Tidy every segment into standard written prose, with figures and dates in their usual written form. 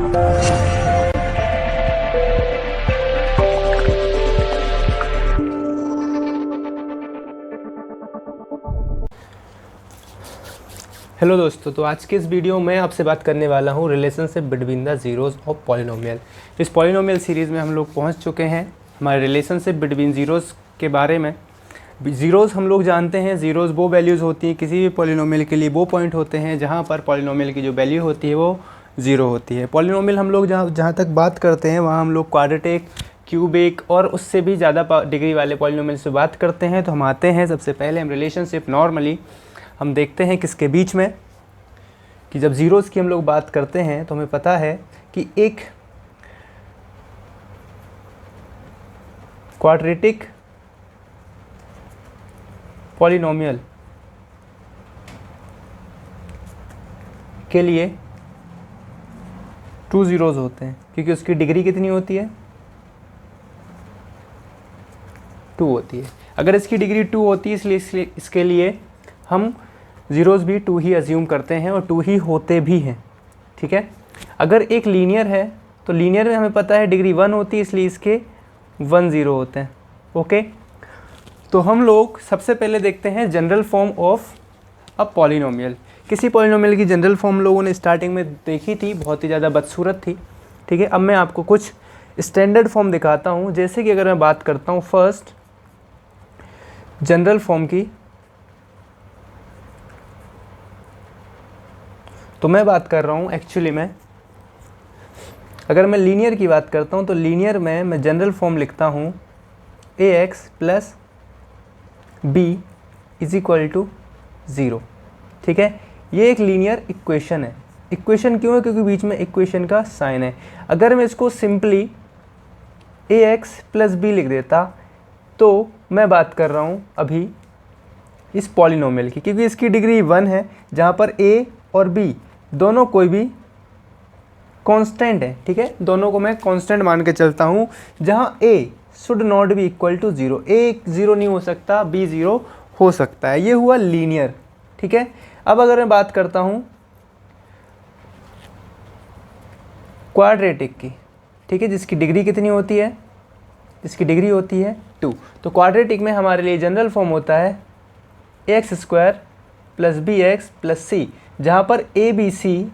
Hello दोस्तों, तो आज के इस वीडियो में आपसे बात करने वाला हूँ relationship between the zeros of polynomial. इस पॉलिनोमियल सीरीज़ में हम लोग पहुँच चुके हैं हमारे रिलेशनशिप बिटवीन ज़ीरोज़ के बारे में। ज़ीरोज़ हम लोग जानते हैं, ज़ीरोज़ वो वैल्यूज़ होती हैं किसी भी पॉलिनोमियल के लिए, वो पॉइंट होते हैं जहाँ पर पॉलिनोमियल की जो वैल्यू होती है वो ज़ीरो होती है। पॉलिनोमियल हम लोग जहाँ तक बात करते हैं वहाँ हम लोग क्वाड्रेटिक, क्यूबिक और उससे भी ज़्यादा डिग्री वाले पॉलिनोमियल से बात करते हैं। तो हम आते हैं, सबसे पहले हम रिलेशनशिप नॉर्मली हम देखते हैं किसके बीच में, कि जब ज़ीरोज़ की हम लोग बात करते हैं तो हमें पता है कि एक क्वाड्रेटिक पॉलिनोमियल के लिए 2 ज़ीरोज़ होते हैं, क्योंकि उसकी डिग्री कितनी होती है, 2 होती है। अगर इसकी डिग्री 2 होती है इसलिए इसके लिए हम ज़ीरोज़ भी 2 ही अज्यूम करते हैं और 2 ही होते भी हैं, ठीक है। अगर एक लीनियर है तो लीनियर में हमें पता है डिग्री 1 होती है, इसलिए इसके 1 ज़ीरो होते हैं, ओके। तो हम लोग सबसे पहले देखते हैं general form of a polynomial. किसी पॉलिनोमियल की जनरल फॉर्म लोगों ने स्टार्टिंग में देखी थी, बहुत ही ज़्यादा बदसूरत थी, ठीक है। अब मैं आपको कुछ स्टैंडर्ड फॉर्म दिखाता हूँ। जैसे कि अगर मैं बात करता हूँ फर्स्ट जनरल फॉर्म की, तो मैं बात कर रहा हूँ एक्चुअली में, अगर मैं लीनियर की बात करता हूँ तो लीनियर में मैं जनरल फॉर्म लिखता हूँ ax plus b is equal to 0, ठीक है। ये एक लीनियर इक्वेशन है। इक्वेशन क्यों है? क्योंकि बीच में इक्वेशन का साइन है। अगर मैं इसको सिंपली ax प्लस b लिख देता तो मैं बात कर रहा हूँ अभी इस पॉलिनोमियल की, क्योंकि इसकी डिग्री 1 है, जहाँ पर a और b दोनों कोई भी कांस्टेंट है, ठीक है। दोनों को मैं कांस्टेंट मान के चलता हूँ, जहाँ a should not be equal to 0। a 0 नहीं हो सकता, b 0 हो सकता है। ये हुआ लीनियर, ठीक है। अब अगर मैं बात करता हूँ क्वाड्रेटिक की, ठीक है, जिसकी डिग्री कितनी होती है, जिसकी डिग्री होती है 2। तो क्वाड्रेटिक में हमारे लिए जनरल फॉर्म होता है ax square plus b x plus c, जहाँ पर ए बी सी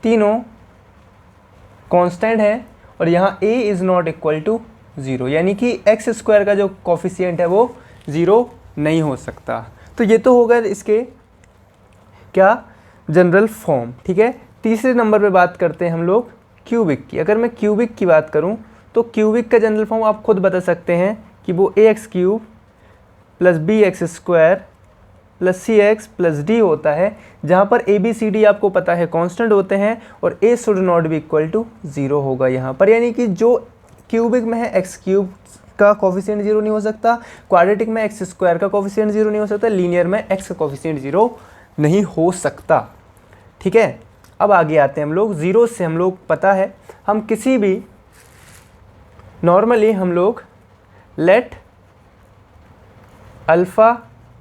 तीनों कांस्टेंट हैं और यहाँ a is not equal to 0, यानी कि एक्स स्क्वायर का जो कोफिशिएंट है वो 0 नहीं हो सकता। तो ये तो होगा इसके क्या, जनरल फॉर्म, ठीक है। तीसरे नंबर पे बात करते हैं हम लोग क्यूबिक की। अगर मैं क्यूबिक की बात करूँ तो क्यूबिक का जनरल फॉर्म आप खुद बता सकते हैं कि वो ax cube plus b x square plus c x plus d होता है, जहाँ पर ए बी सी डी आपको पता है कांस्टेंट होते हैं और a should not be equal to 0 होगा यहाँ पर। यानी कि जो क्यूबिक में है एक्स क्यूब का कोफिशिएंट 0 नहीं हो सकता, क्वाड्रेटिक में एक्स स्क्वायर का कोफिशिएंट 0 नहीं हो सकता, लीनियर में एक्स का कोफिशिएंट 0 नहीं हो सकता, ठीक है। अब आगे आते हैं हम लोग ज़ीरो से। हम लोग पता है हम किसी भी नॉर्मली हम लोग let alpha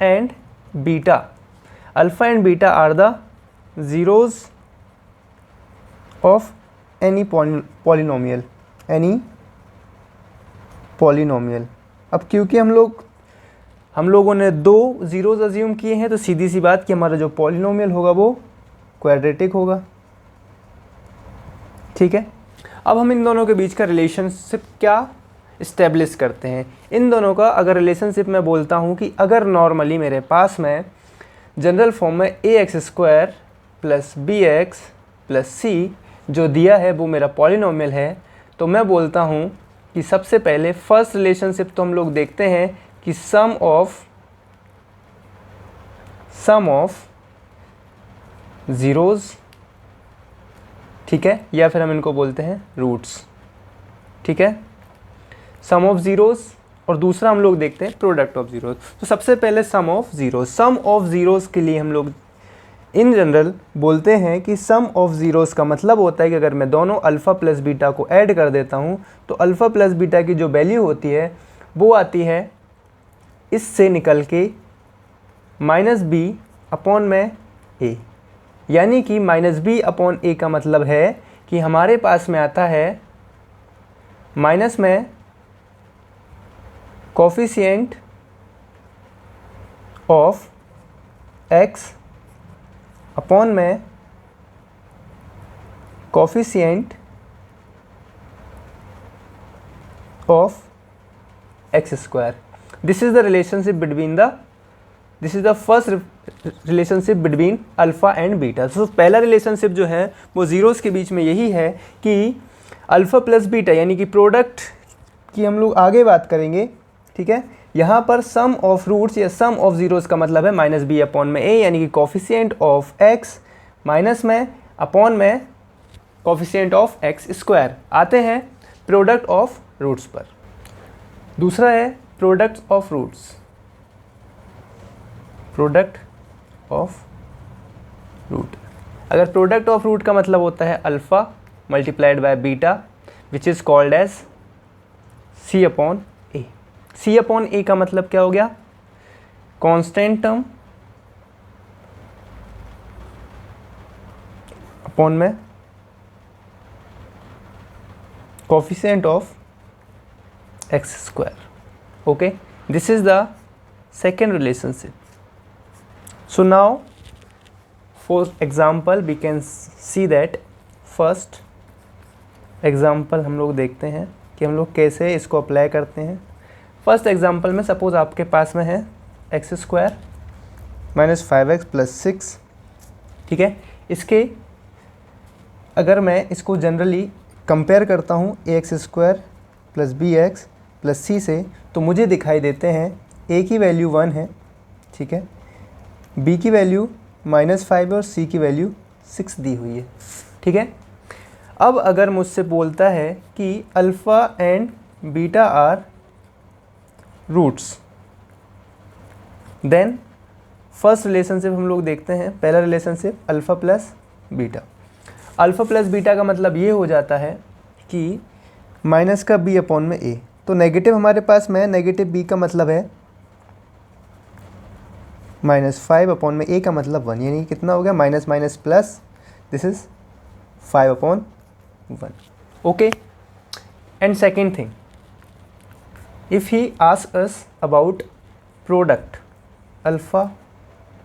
and beta, alpha and beta are the zeros of any polynomial, any polynomial. अब क्योंकि हम लोगों ने 2 ज़ीरोज़ अज्यूम किए हैं, तो सीधी सी बात कि हमारा जो पॉलिनोमियल होगा वो क्वाड्रेटिक होगा, ठीक है। अब हम इन दोनों के बीच का रिलेशनशिप क्या इस्टेब्लिश करते हैं। इन दोनों का अगर रिलेशनशिप मैं बोलता हूँ कि अगर नॉर्मली मेरे पास में जनरल फॉर्म में a x square plus b x plus c जो दिया है वो मेरा पॉलिनोमियल है, तो मैं बोलता हूँ कि सबसे पहले फर्स्ट रिलेशनशिप तो हम लोग देखते हैं कि सम ऑफ ज़ीरोज़, ठीक है, या फिर हम इनको बोलते हैं रूट्स, ठीक है, सम ऑफ ज़ीरोज़। और दूसरा हम लोग देखते हैं प्रोडक्ट ऑफ ज़ीरोज़। तो सबसे पहले sum of zeros. Sum of zeros के लिए हम लोग इन जनरल बोलते हैं कि सम ऑफ ज़ीरोज़ का मतलब होता है कि अगर मैं दोनों अल्फ़ा प्लस बीटा को ऐड कर देता हूँ तो अल्फ़ा प्लस बीटा की जो वैल्यू होती है वो आती है इससे निकल के माइनस बी अपॉन में ए, यानी कि माइनस बी अपॉन ए का मतलब है कि हमारे पास में आता है माइनस में कोफिशिएंट ऑफ x अपॉन में coefficient of x square. This is the relationship between this is the first relationship between alpha and beta. So पहला रिलेशनशिप जो है वो ज़ीरोज़ के बीच में यही है कि अल्फ़ा प्लस बीटा यानी कि प्रोडक्ट की हम लोग आगे बात करेंगे. ठीक है, यहाँ पर सम ऑफ रूट्स या सम ऑफ ज़ीरोज़ का मतलब है माइनस बी अपॉन में ए, यानी कि कोफिशिएंट ऑफ एक्स माइनस में अपॉन में कोफिशिएंट ऑफ एक्स स्क्वायर. आते हैं प्रोडक्ट ऑफ रूट्स पर. दूसरा है product of roots. Product of root. अगर प्रोडक्ट ऑफ रूट का मतलब होता है alpha multiplied by beta which is called as c upon a. C upon a का मतलब क्या हो गया? कांस्टेंट टर्म अपॉन में coefficient of x square. Okay, this is the second relationship. So now for example we can see that first example हम लोग देखते हैं कि हम लोग कैसे इसको अप्लाई करते हैं. फर्स्ट एग्जाम्पल में सपोज आपके पास में है x square minus 5x plus 6. ठीक है, इसके अगर मैं इसको जनरली कंपेयर करता हूँ a x square plus b x plus c से, तो मुझे दिखाई देते हैं ए की वैल्यू 1 है. ठीक है, बी की वैल्यू -5 है और सी की वैल्यू 6 दी हुई है. ठीक है, अब अगर मुझसे बोलता है कि alpha and beta are roots, then first relationship हम लोग देखते हैं. पहला relationship alpha plus beta. Alpha plus beta का मतलब ये हो जाता है कि माइनस का बी अपॉन में ए. तो नेगेटिव हमारे पास में नेगेटिव बी का मतलब है -5 अपॉन में ए का मतलब 1, यानी कितना हो गया minus minus plus, this is 5 upon 1. Okay, and second thing, if he ask us about product alpha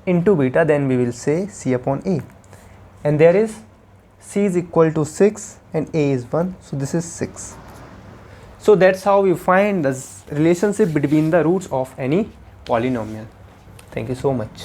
into beta, then we will say c upon a, and there is c is equal to 6 and a is 1, so this is 6. So that's how we find the relationship between the roots of any polynomial. Thank you so much.